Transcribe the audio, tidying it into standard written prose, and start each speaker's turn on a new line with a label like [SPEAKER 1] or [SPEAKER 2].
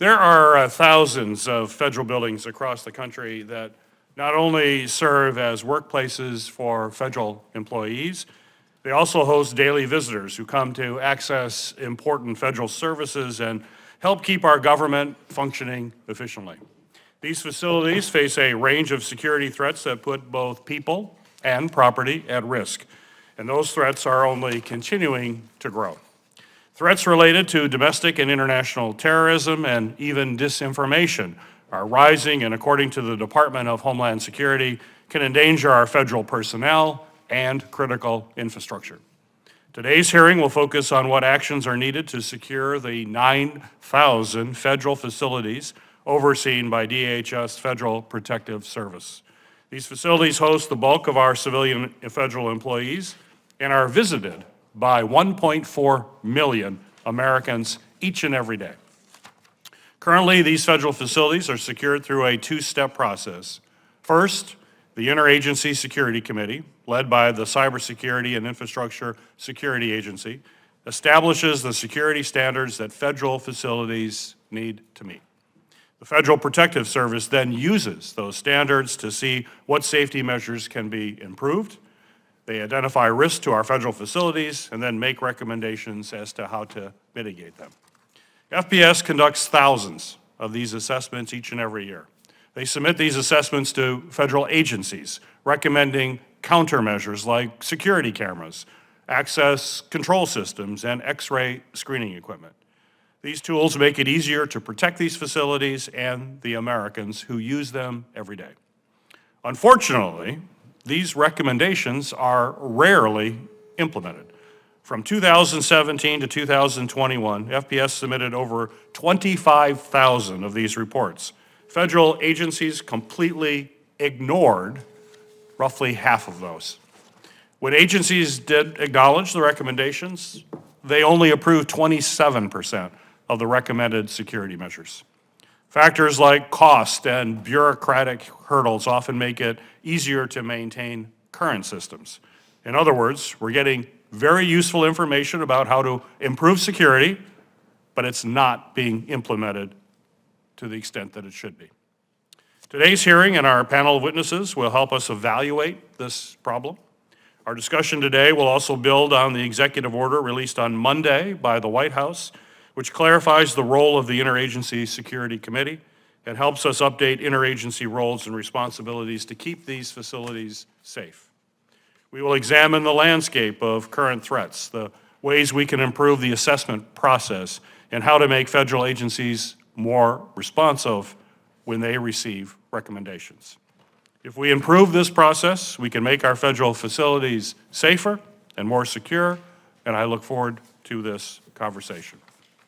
[SPEAKER 1] There are thousands of federal buildings across the country that not only serve as workplaces for federal employees, they also host daily visitors who come to access important federal services and help keep our government functioning efficiently. These facilities face a range of security threats that put both people and property at risk, and those threats are only continuing to grow. Threats related to domestic and international terrorism and even disinformation are rising, and according to the Department of Homeland Security, can endanger our federal personnel and critical infrastructure. Today's hearing will focus on what actions are needed to secure the 9,000 federal facilities overseen by DHS Federal Protective Service. These facilities host the bulk of our civilian and federal employees and are visited by 1.4 million Americans each and every day. Currently, these federal facilities are secured through a two-step process. First, the Interagency Security Committee, led by the Cybersecurity and Infrastructure Security Agency, establishes the security standards that federal facilities need to meet. The Federal Protective Service then uses those standards to see what safety measures can be improved. They identify risks to our federal facilities and then make recommendations as to how to mitigate them. FPS conducts thousands of these assessments each and every year. They submit these assessments to federal agencies, recommending countermeasures like security cameras, access control systems, and X-ray screening equipment. These tools make it easier to protect these facilities and the Americans who use them every day. Unfortunately, these recommendations are rarely implemented. From 2017 to 2021, FPS submitted over 25,000 of these reports. Federal agencies completely ignored roughly half of those. When agencies did acknowledge the recommendations, they only approved 27% of the recommended security measures. Factors like cost and bureaucratic hurdles often make it easier to maintain current systems. In other words, we're getting very useful information about how to improve security, but it's not being implemented to the extent that it should be. Today's hearing and our panel of witnesses will help us evaluate this problem. Our discussion today will also build on the executive order released on Monday by the White House, which clarifies the role of the Interagency Security Committee and helps us update interagency roles and responsibilities to keep these facilities safe. We will examine the landscape of current threats, the ways we can improve the assessment process, and how to make federal agencies more responsive when they receive recommendations. If we improve this process, we can make our federal facilities safer and more secure, and I look forward to this conversation.